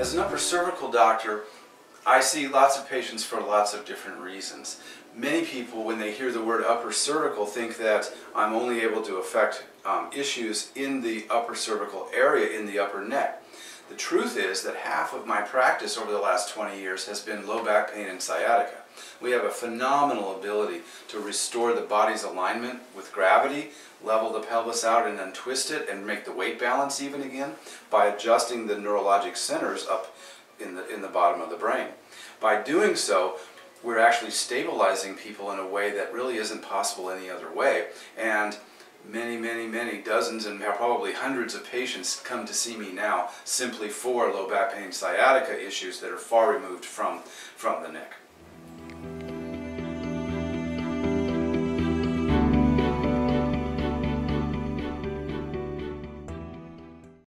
As an upper cervical doctor, I see lots of patients for lots of different reasons. Many people, when they hear the word upper cervical, think that I'm only able to affect issues in the upper cervical area, in the upper neck. The truth is that half of my practice over the last 20 years has been low back pain and sciatica. We have a phenomenal ability to restore the body's alignment with gravity, level the pelvis out and untwist it and make the weight balance even again by adjusting the neurologic centers up in the bottom of the brain. By doing so, we're actually stabilizing people in a way that really isn't possible any other way. And many dozens and probably hundreds of patients come to see me now simply for low back pain sciatica issues that are far removed from the neck.